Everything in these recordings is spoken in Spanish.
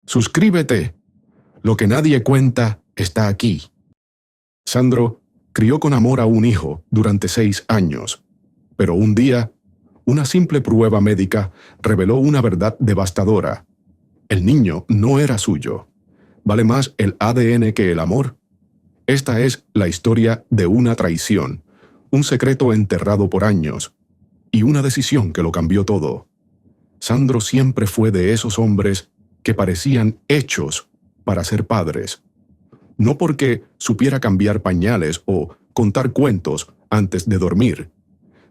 Suscríbete. Lo que nadie cuenta está aquí. Sandro crió con amor a un hijo durante 6 años, pero un día, una simple prueba médica reveló una verdad devastadora. El niño no era suyo. ¿Vale más el ADN que el amor? Esta es la historia de una traición, un secreto enterrado por años, y una decisión que lo cambió todo. Sandro siempre fue de esos hombres que parecían hechos para ser padres. No porque supiera cambiar pañales o contar cuentos antes de dormir,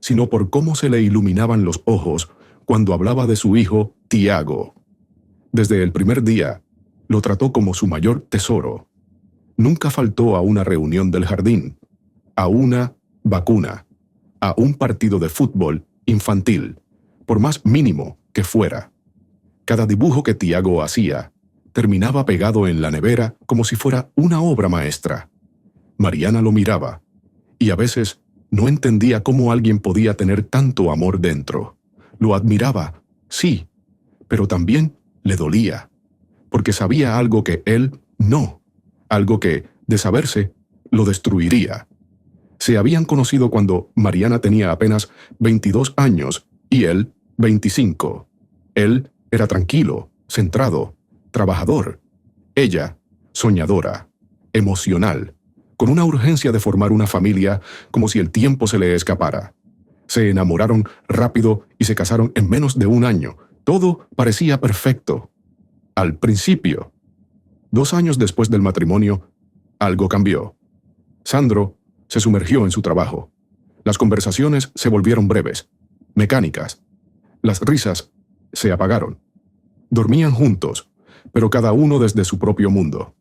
sino por cómo se le iluminaban los ojos cuando hablaba de su hijo Tiago. Desde el primer día, lo trató como su mayor tesoro. Nunca faltó a una reunión del jardín, a una vacuna, a un partido de fútbol infantil, por más mínimo que fuera. Cada dibujo que Tiago hacía terminaba pegado en la nevera como si fuera una obra maestra. Mariana lo miraba, y a veces no entendía cómo alguien podía tener tanto amor dentro. Lo admiraba, sí, pero también le dolía, porque sabía algo que él no, algo que, de saberse, lo destruiría. Se habían conocido cuando Mariana tenía apenas 22 años y él 25. Él era tranquilo, centrado, trabajador. Ella, soñadora, emocional, con una urgencia de formar una familia como si el tiempo se le escapara. Se enamoraron rápido y se casaron en menos de un año. Todo parecía perfecto. Al principio. 2 años después del matrimonio, algo cambió. Sandro se sumergió en su trabajo. Las conversaciones se volvieron breves, mecánicas. Las risas se apagaron. Dormían juntos, pero cada uno desde su propio mundo.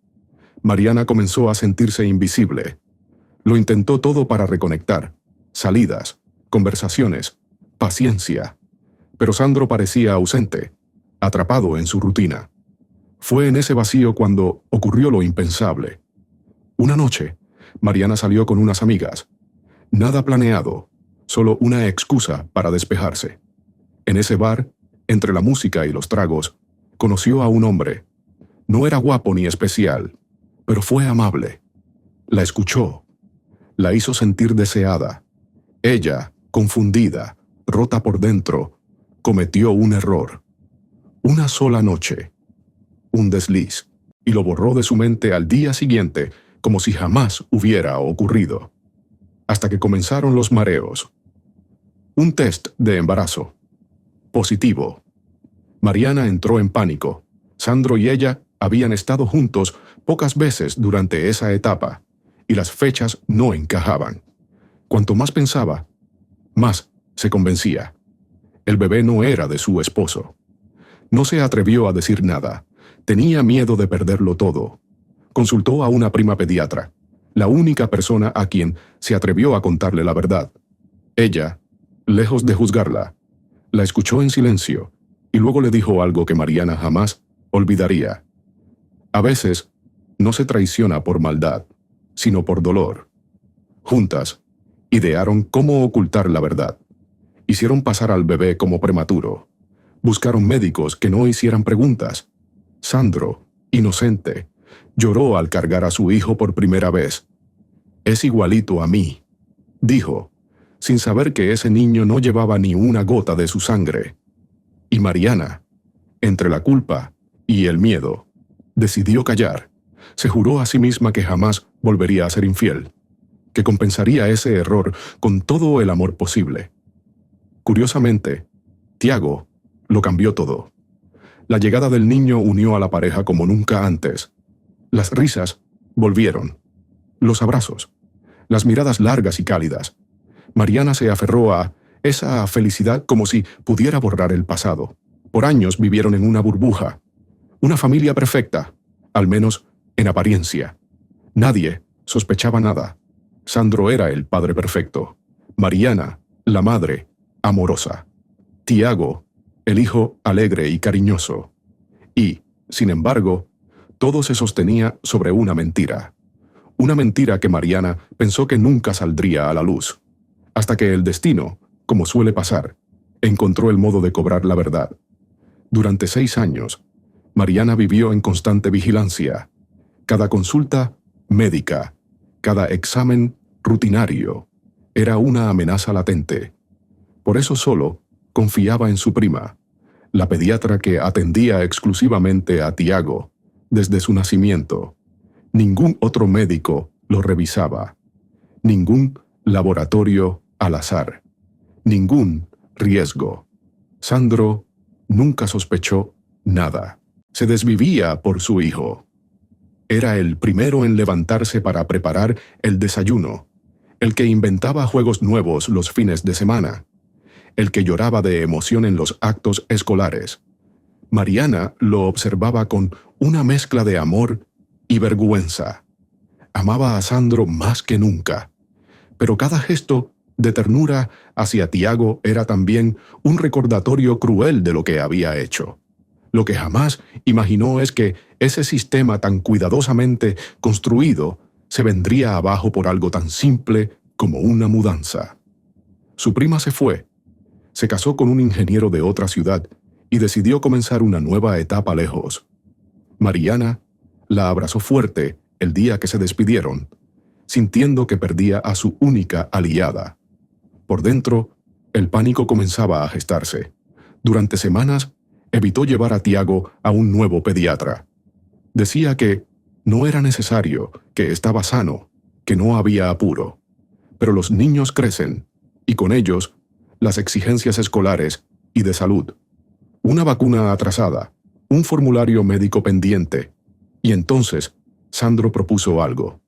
Mariana comenzó a sentirse invisible. Lo intentó todo para reconectar. Salidas, conversaciones, paciencia. Pero Sandro parecía ausente, atrapado en su rutina. Fue en ese vacío cuando ocurrió lo impensable. Una noche, Mariana salió con unas amigas. Nada planeado, solo una excusa para despejarse. En ese bar, entre la música y los tragos, conoció a un hombre. No era guapo ni especial, pero fue amable. La escuchó. La hizo sentir deseada. Ella, confundida, rota por dentro, cometió un error. Una sola noche. Un desliz. Y lo borró de su mente al día siguiente, como si jamás hubiera ocurrido. Hasta que comenzaron los mareos. Un test de embarazo. Positivo. Mariana entró en pánico. Sandro y ella habían estado juntos pocas veces durante esa etapa, y las fechas no encajaban. Cuanto más pensaba, más se convencía. El bebé no era de su esposo. No se atrevió a decir nada. Tenía miedo de perderlo todo. Consultó a una prima pediatra, la única persona a quien se atrevió a contarle la verdad. Ella, lejos de juzgarla, la escuchó en silencio y luego le dijo algo que Mariana jamás olvidaría. A veces, no se traiciona por maldad, sino por dolor. Juntas, idearon cómo ocultar la verdad. Hicieron pasar al bebé como prematuro. Buscaron médicos que no hicieran preguntas. Sandro, inocente, lloró al cargar a su hijo por primera vez. «Es igualito a mí», dijo, sin saber que ese niño no llevaba ni una gota de su sangre. Y Mariana, entre la culpa y el miedo, decidió callar. Se juró a sí misma que jamás volvería a ser infiel, que compensaría ese error con todo el amor posible. Curiosamente, Tiago lo cambió todo. La llegada del niño unió a la pareja como nunca antes. Las risas volvieron. Los abrazos. Las miradas largas y cálidas. Mariana se aferró a esa felicidad como si pudiera borrar el pasado. Por años vivieron en una burbuja. Una familia perfecta, al menos en apariencia. Nadie sospechaba nada. Sandro era el padre perfecto. Mariana, la madre, amorosa. Tiago, el hijo alegre y cariñoso. Y, sin embargo, todo se sostenía sobre una mentira. Una mentira que Mariana pensó que nunca saldría a la luz. Hasta que el destino, como suele pasar, encontró el modo de cobrar la verdad. Durante 6 años, Mariana vivió en constante vigilancia. Cada consulta médica, cada examen rutinario, era una amenaza latente. Por eso solo confiaba en su prima, la pediatra que atendía exclusivamente a Tiago desde su nacimiento. Ningún otro médico lo revisaba. Ningún laboratorio al azar. Ningún riesgo. Sandro nunca sospechó nada. Se desvivía por su hijo. Era el primero en levantarse para preparar el desayuno, el que inventaba juegos nuevos los fines de semana, el que lloraba de emoción en los actos escolares. Mariana lo observaba con una mezcla de amor y vergüenza. Amaba a Sandro más que nunca, pero cada gesto de ternura hacia Tiago era también un recordatorio cruel de lo que había hecho. Lo que jamás imaginó es que ese sistema tan cuidadosamente construido se vendría abajo por algo tan simple como una mudanza. Su prima se fue, se casó con un ingeniero de otra ciudad y decidió comenzar una nueva etapa lejos. Mariana la abrazó fuerte el día que se despidieron, sintiendo que perdía a su única aliada. Por dentro, el pánico comenzaba a gestarse. Durante semanas, evitó llevar a Tiago a un nuevo pediatra. Decía que no era necesario, que estaba sano, que no había apuro. Pero los niños crecen, y con ellos, las exigencias escolares y de salud. Una vacuna atrasada, un formulario médico pendiente. Y entonces, Sandro propuso algo.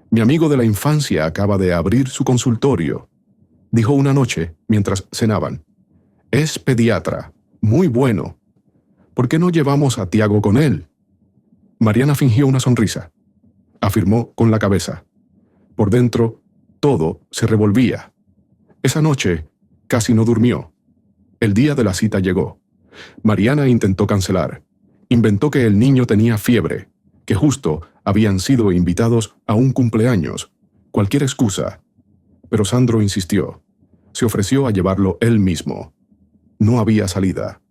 «Mi amigo de la infancia acaba de abrir su consultorio», dijo una noche mientras cenaban. «Es pediatra, muy bueno. ¿Por qué no llevamos a Tiago con él?» Mariana fingió una sonrisa. Afirmó con la cabeza. Por dentro, todo se revolvía. Esa noche, casi no durmió. El día de la cita llegó. Mariana intentó cancelar. Inventó que el niño tenía fiebre, que justo habían sido invitados a un cumpleaños. Cualquier excusa. Pero Sandro insistió. Se ofreció a llevarlo él mismo. No había salida.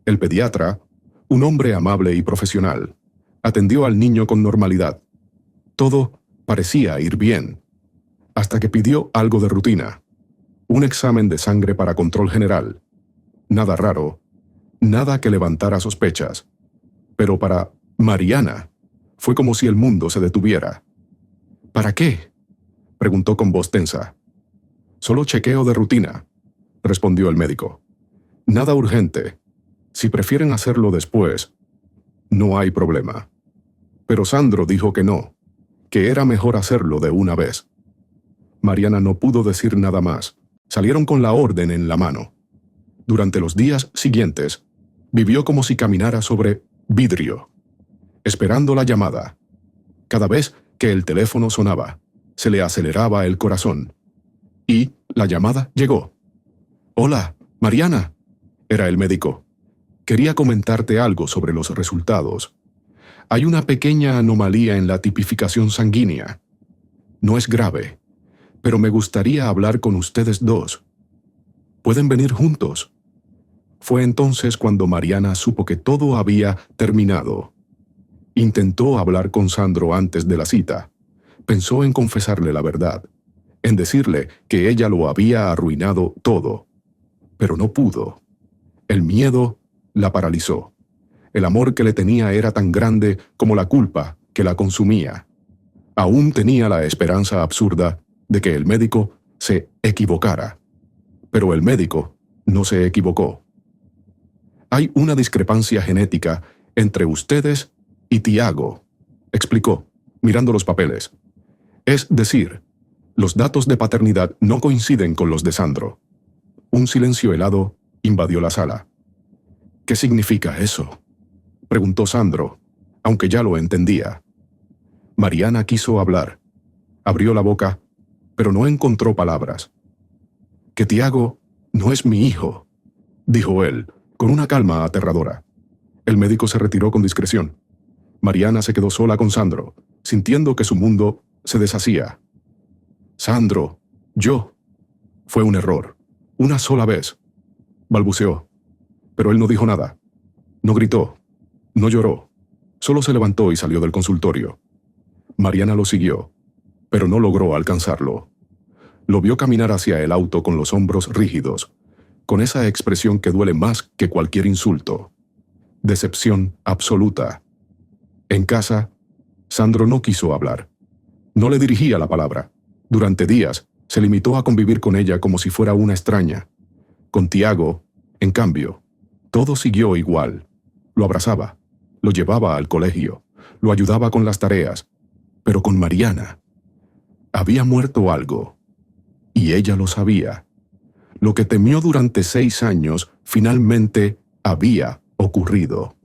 El pediatra, un hombre amable y profesional, atendió al niño con normalidad. Todo parecía ir bien, hasta que pidió algo de rutina. Un examen de sangre para control general. Nada raro, nada que levantara sospechas. Pero para Mariana fue como si el mundo se detuviera. ¿Para qué?, preguntó con voz tensa. «Solo chequeo de rutina», respondió el médico. «Nada urgente. Si prefieren hacerlo después, no hay problema». Pero Sandro dijo que no, que era mejor hacerlo de una vez. Mariana no pudo decir nada más. Salieron con la orden en la mano. Durante los días siguientes, vivió como si caminara sobre vidrio, esperando la llamada. Cada vez que el teléfono sonaba, se le aceleraba el corazón. Y la llamada llegó. «Hola, Mariana», era el médico. «Quería comentarte algo sobre los resultados. Hay una pequeña anomalía en la tipificación sanguínea. No es grave, pero me gustaría hablar con ustedes dos. ¿Pueden venir juntos?» Fue entonces cuando Mariana supo que todo había terminado. Intentó hablar con Sandro antes de la cita. Pensó en confesarle la verdad, en decirle que ella lo había arruinado todo. Pero no pudo. El miedo la paralizó. El amor que le tenía era tan grande como la culpa que la consumía. Aún tenía la esperanza absurda de que el médico se equivocara. Pero el médico no se equivocó. «Hay una discrepancia genética entre ustedes y Tiago», explicó, mirando los papeles. «Es decir, los datos de paternidad no coinciden con los de Sandro». Un silencio helado invadió la sala. «¿Qué significa eso?», preguntó Sandro, aunque ya lo entendía. Mariana quiso hablar. Abrió la boca, pero no encontró palabras. «Que Tiago no es mi hijo», dijo él, con una calma aterradora. El médico se retiró con discreción. Mariana se quedó sola con Sandro, sintiendo que su mundo se deshacía. «Sandro, yo». «Fue un error. Una sola vez», balbuceó. Pero él no dijo nada. No gritó. No lloró, solo se levantó y salió del consultorio. Mariana lo siguió, pero no logró alcanzarlo. Lo vio caminar hacia el auto con los hombros rígidos, con esa expresión que duele más que cualquier insulto. Decepción absoluta. En casa, Sandro no quiso hablar. No le dirigía la palabra. Durante días, se limitó a convivir con ella como si fuera una extraña. Con Tiago, en cambio, todo siguió igual. Lo abrazaba, lo llevaba al colegio, lo ayudaba con las tareas. Pero con Mariana, había muerto algo. Y ella lo sabía. Lo que temió durante 6 años finalmente había ocurrido.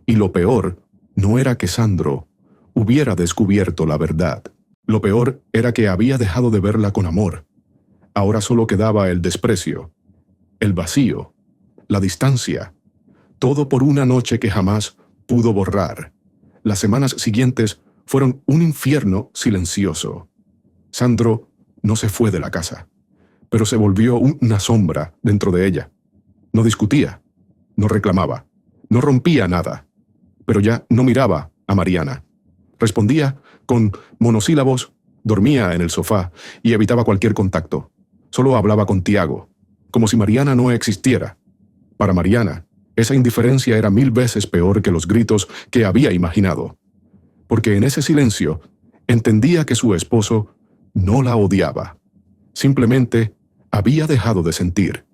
Y lo peor no era que Sandro hubiera descubierto la verdad. Lo peor era que había dejado de verla con amor. Ahora solo quedaba el desprecio, el vacío, la distancia. Todo por una noche que jamás pudo borrar. Las semanas siguientes fueron un infierno silencioso. Sandro no se fue de la casa, pero se volvió una sombra dentro de ella. No discutía, no reclamaba, no rompía nada, pero ya no miraba a Mariana. Respondía con monosílabos, dormía en el sofá y evitaba cualquier contacto. Solo hablaba con Tiago, como si Mariana no existiera. Para Mariana, esa indiferencia era 1000 veces peor que los gritos que había imaginado, porque en ese silencio entendía que su esposo no la odiaba. Simplemente había dejado de sentir.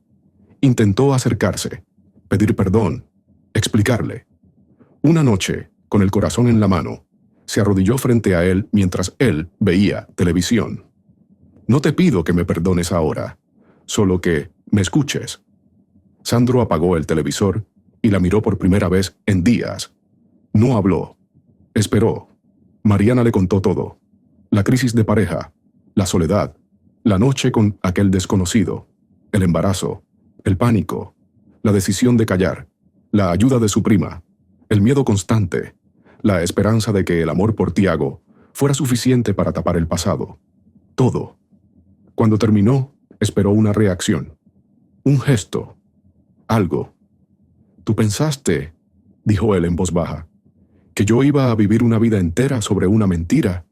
Intentó acercarse, pedir perdón, explicarle. Una noche, con el corazón en la mano, se arrodilló frente a él mientras él veía televisión. No te pido que me perdones ahora, solo que me escuches. Sandro apagó el televisor y la miró por primera vez en días. No habló. Esperó. Mariana le contó todo. La crisis de pareja, la soledad, la noche con aquel desconocido, el embarazo, el pánico, la decisión de callar, la ayuda de su prima, el miedo constante, la esperanza de que el amor por Tiago fuera suficiente para tapar el pasado. Todo. Cuando terminó, esperó una reacción, un gesto, algo. «Tú pensaste», dijo él en voz baja, «que yo iba a vivir una vida entera sobre una mentira.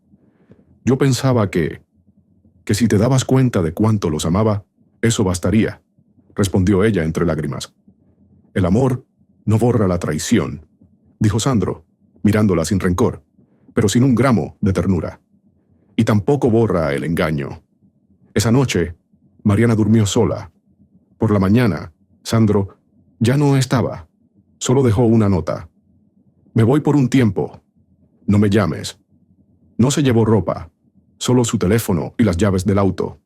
Yo pensaba que si te dabas cuenta de cuánto los amaba, eso bastaría», respondió ella entre lágrimas. «El amor no borra la traición», dijo Sandro, mirándola sin rencor, pero sin un gramo de ternura. «Y tampoco borra el engaño». Esa noche, Mariana durmió sola. Por la mañana, Sandro ya no estaba. Solo dejó una nota. «Me voy por un tiempo. No me llames». No se llevó ropa, solo su teléfono y las llaves del auto.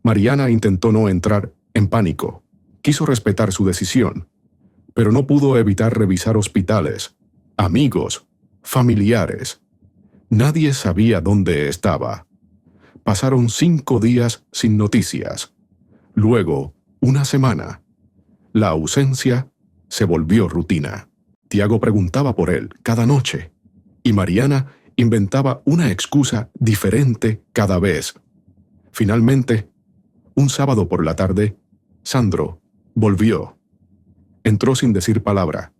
Mariana intentó no entrar en pánico. Quiso respetar su decisión, pero no pudo evitar revisar hospitales, amigos, familiares. Nadie sabía dónde estaba. Pasaron 5 días sin noticias. Luego, una semana. La ausencia se volvió rutina. Tiago preguntaba por él cada noche, y Mariana inventaba una excusa diferente cada vez. Finalmente, un sábado por la tarde, Sandro volvió. Entró sin decir palabra.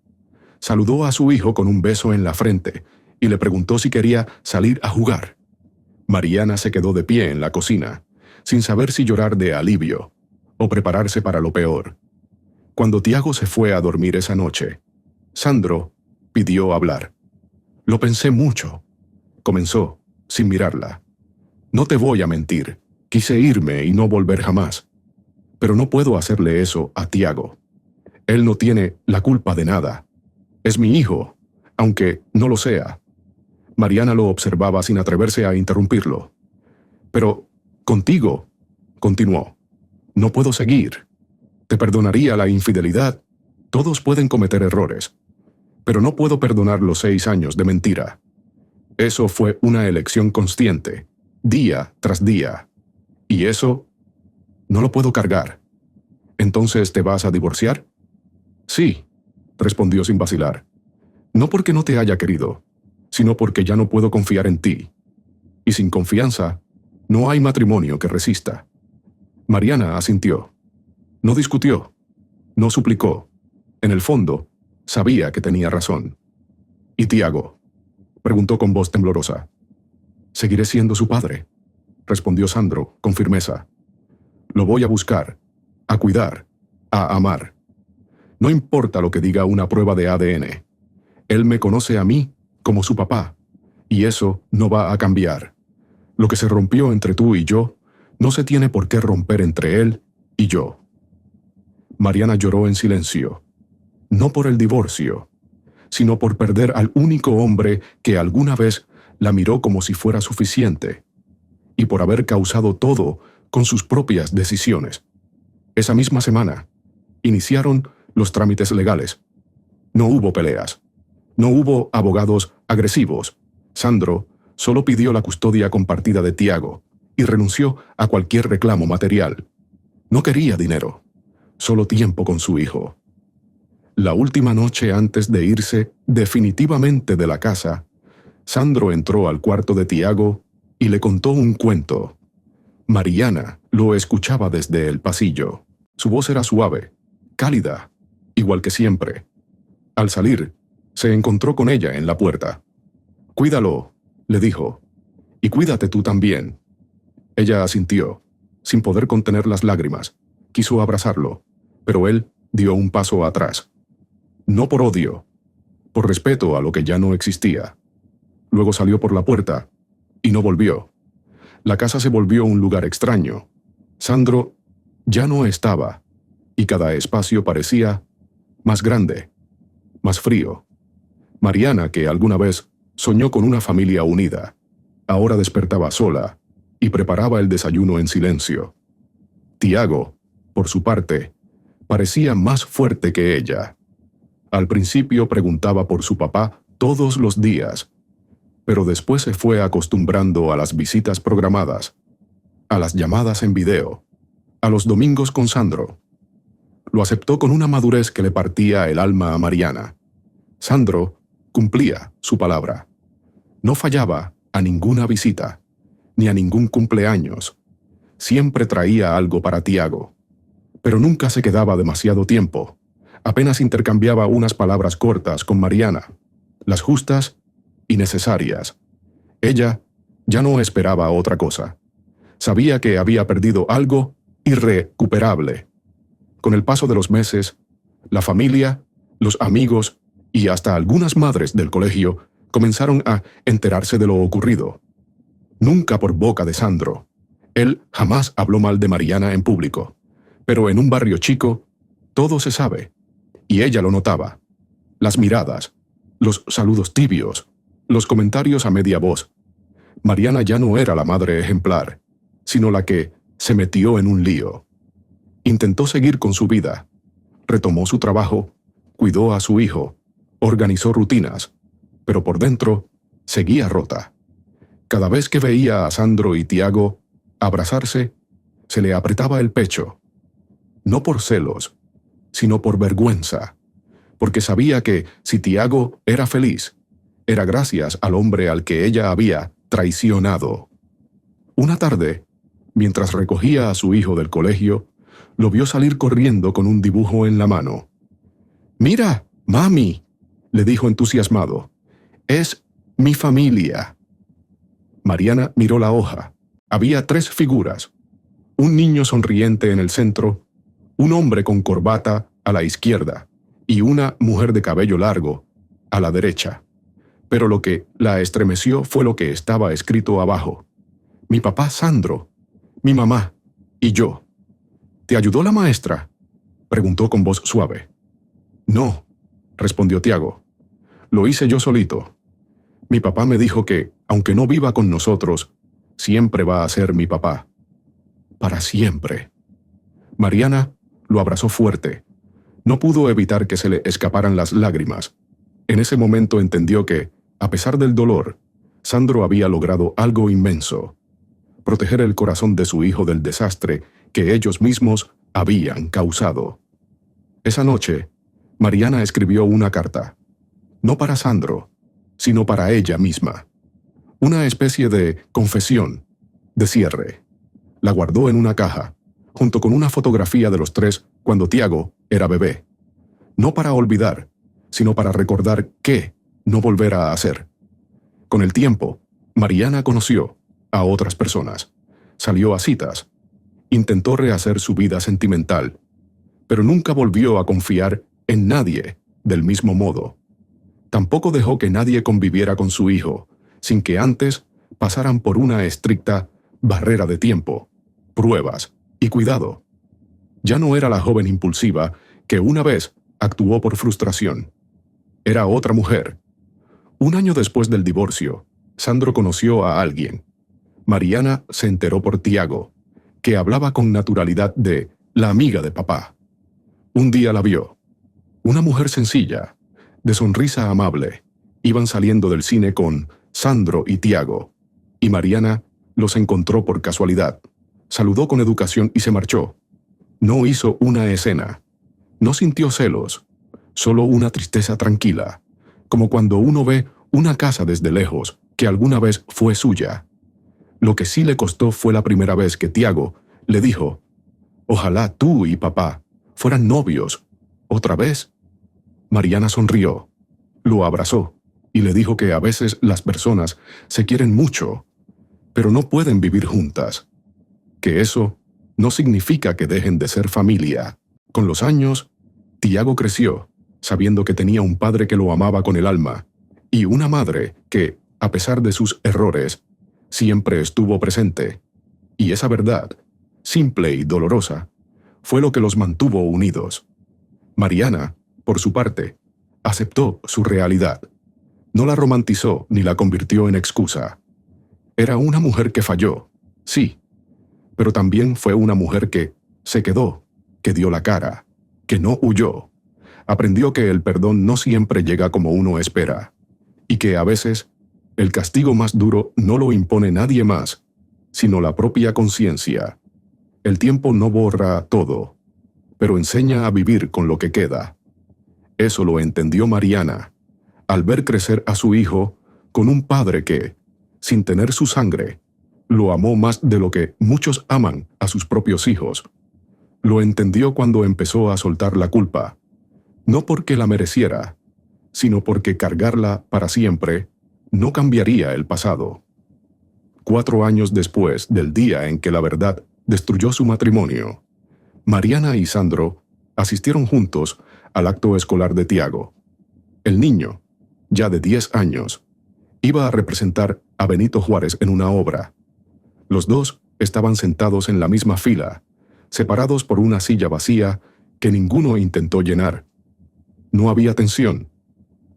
Saludó a su hijo con un beso en la frente y le preguntó si quería salir a jugar. Mariana se quedó de pie en la cocina, sin saber si llorar de alivio o prepararse para lo peor. Cuando Tiago se fue a dormir esa noche, Sandro pidió hablar. «Lo pensé mucho», comenzó, sin mirarla. «No te voy a mentir, quise irme y no volver jamás. Pero no puedo hacerle eso a Tiago. Él no tiene la culpa de nada. Es mi hijo, aunque no lo sea». Mariana lo observaba sin atreverse a interrumpirlo. «Pero contigo», continuó, «no puedo seguir. Te perdonaría la infidelidad. Todos pueden cometer errores. Pero no puedo perdonar los 6 años de mentira. Eso fue una elección consciente, día tras día. Y eso no lo puedo cargar. ¿Entonces te vas a divorciar?» «Sí», respondió sin vacilar. «No porque no te haya querido, sino porque ya no puedo confiar en ti. Y sin confianza, no hay matrimonio que resista». Mariana asintió. No discutió, no suplicó. En el fondo, sabía que tenía razón. ¿Y Tiago?, preguntó con voz temblorosa. «Seguiré siendo su padre», respondió Sandro con firmeza. «Lo voy a buscar, a cuidar, a amar. No importa lo que diga una prueba de ADN. Él me conoce a mí como su papá, y eso no va a cambiar. Lo que se rompió entre tú y yo no se tiene por qué romper entre él y yo». Mariana lloró en silencio, no por el divorcio, sino por perder al único hombre que alguna vez la miró como si fuera suficiente, y por haber causado todo con sus propias decisiones. Esa misma semana, iniciaron los trámites legales. No hubo peleas, no hubo abogados agresivos. Sandro solo pidió la custodia compartida de Tiago y renunció a cualquier reclamo material. No quería dinero, solo tiempo con su hijo. La última noche antes de irse definitivamente de la casa, Sandro entró al cuarto de Tiago y le contó un cuento. Mariana lo escuchaba desde el pasillo. Su voz era suave, cálida, igual que siempre. Al salir, se encontró con ella en la puerta. «Cuídalo», le dijo, «y cuídate tú también». Ella asintió, sin poder contener las lágrimas. Quiso abrazarlo, pero él dio un paso atrás. No por odio, por respeto a lo que ya no existía. Luego salió por la puerta y no volvió. La casa se volvió un lugar extraño. Sandro ya no estaba, y cada espacio parecía más grande, más frío. Mariana, que alguna vez soñó con una familia unida, ahora despertaba sola y preparaba el desayuno en silencio. Tiago, por su parte, parecía más fuerte que ella. Al principio preguntaba por su papá todos los días, pero después se fue acostumbrando a las visitas programadas, a las llamadas en video, a los domingos con Sandro. Lo aceptó con una madurez que le partía el alma a Mariana. Sandro cumplía su palabra. No fallaba a ninguna visita, ni a ningún cumpleaños. Siempre traía algo para Tiago, pero nunca se quedaba demasiado tiempo. Apenas intercambiaba unas palabras cortas con Mariana, las justas y necesarias. Ella ya no esperaba otra cosa. Sabía que había perdido algo irrecuperable. Con el paso de los meses, la familia, los amigos y hasta algunas madres del colegio comenzaron a enterarse de lo ocurrido. Nunca por boca de Sandro. Él jamás habló mal de Mariana en público, pero en un barrio chico todo se sabe, y ella lo notaba. Las miradas, los saludos tibios, los comentarios a media voz. Mariana ya no era la madre ejemplar, sino la que se metió en un lío. Intentó seguir con su vida, retomó su trabajo, cuidó a su hijo, organizó rutinas, pero por dentro seguía rota. Cada vez que veía a Sandro y Tiago abrazarse, se le apretaba el pecho, no por celos, sino por vergüenza, porque sabía que si Tiago era feliz, era gracias al hombre al que ella había traicionado. Una tarde, mientras recogía a su hijo del colegio, lo vio salir corriendo con un dibujo en la mano. «Mira, mami», le dijo entusiasmado, «es mi familia». Mariana miró la hoja. Había 3 figuras: un niño sonriente en el centro, un hombre con corbata a la izquierda y una mujer de cabello largo a la derecha. Pero lo que la estremeció fue lo que estaba escrito abajo: «Mi papá Sandro, mi mamá y yo». «¿Te ayudó la maestra?», preguntó con voz suave. «No», respondió Tiago. «Lo hice yo solito. Mi papá me dijo que, aunque no viva con nosotros, siempre va a ser mi papá. Para siempre». Mariana lo abrazó fuerte. No pudo evitar que se le escaparan las lágrimas. En ese momento entendió que, a pesar del dolor, Sandro había logrado algo inmenso: proteger el corazón de su hijo del desastre que ellos mismos habían causado. Esa noche, Mariana escribió una carta, no para Sandro, sino para ella misma. Una especie de confesión, de cierre. La guardó en una caja, junto con una fotografía de los 3 cuando Tiago era bebé. No para olvidar, sino para recordar que, no volver a hacer. Con el tiempo, Mariana conoció a otras personas, salió a citas, intentó rehacer su vida sentimental, pero nunca volvió a confiar en nadie del mismo modo. Tampoco dejó que nadie conviviera con su hijo, sin que antes pasaran por una estricta barrera de tiempo, pruebas y cuidado. Ya no era la joven impulsiva que una vez actuó por frustración. Era otra mujer. Un año después del divorcio, Sandro conoció a alguien. Mariana se enteró por Tiago, que hablaba con naturalidad de la amiga de papá. Un día la vio. Una mujer sencilla, de sonrisa amable. Iban saliendo del cine con Sandro y Tiago, y Mariana los encontró por casualidad. Saludó con educación y se marchó. No hizo una escena. No sintió celos, solo una tristeza tranquila, como cuando uno ve una casa desde lejos que alguna vez fue suya. Lo que sí le costó fue la primera vez que Tiago le dijo: «Ojalá tú y papá fueran novios. ¿Otra vez?». Mariana sonrió, lo abrazó y le dijo que a veces las personas se quieren mucho, pero no pueden vivir juntas. Que eso no significa que dejen de ser familia. Con los años, Tiago creció, sabiendo que tenía un padre que lo amaba con el alma, y una madre que, a pesar de sus errores, siempre estuvo presente. Y esa verdad, simple y dolorosa, fue lo que los mantuvo unidos. Mariana, por su parte, aceptó su realidad. No la romantizó ni la convirtió en excusa. Era una mujer que falló, sí, pero también fue una mujer que se quedó, que dio la cara, que no huyó. Aprendió que el perdón no siempre llega como uno espera, y que a veces el castigo más duro no lo impone nadie más, sino la propia conciencia. El tiempo no borra todo, pero enseña a vivir con lo que queda. Eso lo entendió Mariana, al ver crecer a su hijo con un padre que, sin tener su sangre, lo amó más de lo que muchos aman a sus propios hijos. Lo entendió cuando empezó a soltar la culpa, no porque la mereciera, sino porque cargarla para siempre no cambiaría el pasado. 4 años después del día en que la verdad destruyó su matrimonio, Mariana y Sandro asistieron juntos al acto escolar de Tiago. El niño, ya de 10 años, iba a representar a Benito Juárez en una obra. Los dos estaban sentados en la misma fila, separados por una silla vacía que ninguno intentó llenar. No había tensión,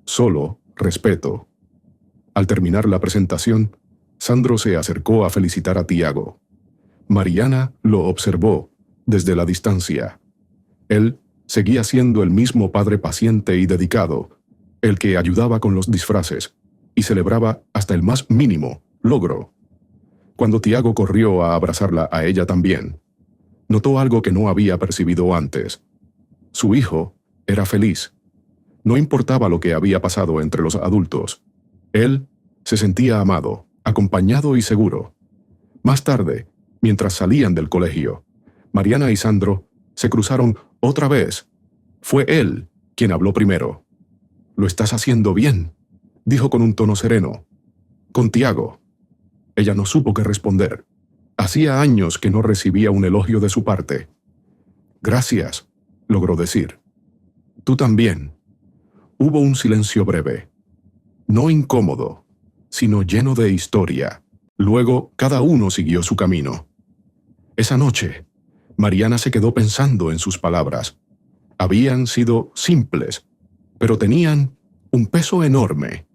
solo respeto. Al terminar la presentación, Sandro se acercó a felicitar a Tiago. Mariana lo observó desde la distancia. Él seguía siendo el mismo padre paciente y dedicado, el que ayudaba con los disfraces y celebraba hasta el más mínimo logro. Cuando Tiago corrió a abrazarla a ella también, notó algo que no había percibido antes. Su hijo era feliz. No importaba lo que había pasado entre los adultos. Él se sentía amado, acompañado y seguro. Más tarde, mientras salían del colegio, Mariana y Sandro se cruzaron otra vez. Fue él quien habló primero. «Lo estás haciendo bien», dijo con un tono sereno. «Con Tiago». Ella no supo qué responder. Hacía años que no recibía un elogio de su parte. «Gracias», logró decir. «Tú también». Hubo un silencio breve. No incómodo, sino lleno de historia. Luego, cada uno siguió su camino. Esa noche, Mariana se quedó pensando en sus palabras. Habían sido simples, pero tenían un peso enorme.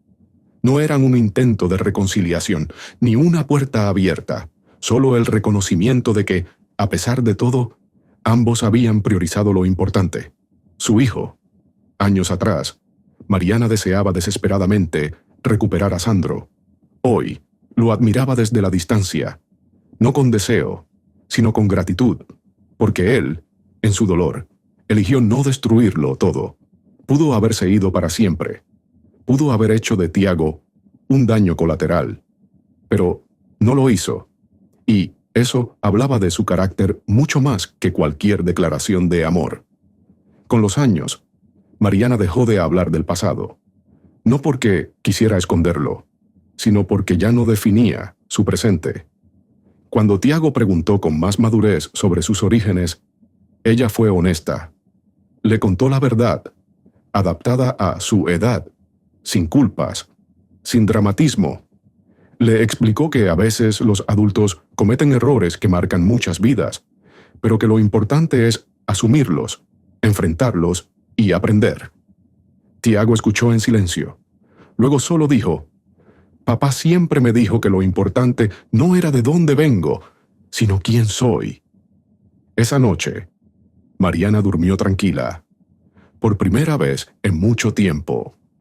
No eran un intento de reconciliación, ni una puerta abierta, solo el reconocimiento de que, a pesar de todo, ambos habían priorizado lo importante: su hijo. Años atrás, Mariana deseaba desesperadamente recuperar a Sandro. Hoy, lo admiraba desde la distancia, no con deseo, sino con gratitud, porque él, en su dolor, eligió no destruirlo todo. Pudo haberse ido para siempre. Pudo haber hecho de Tiago un daño colateral, pero no lo hizo, y eso hablaba de su carácter mucho más que cualquier declaración de amor. Con los años, Mariana dejó de hablar del pasado. no porque quisiera esconderlo, sino porque ya no definía su presente. Cuando Tiago preguntó con más madurez sobre sus orígenes, ella fue honesta. Le contó la verdad, adaptada a su edad, sin culpas, sin dramatismo. Le explicó que a veces los adultos cometen errores que marcan muchas vidas, pero que lo importante es asumirlos, enfrentarlos y aprender. Tiago escuchó en silencio. Luego solo dijo: «Papá siempre me dijo que lo importante no era de dónde vengo, sino quién soy». Esa noche, Mariana durmió tranquila, por primera vez en mucho tiempo.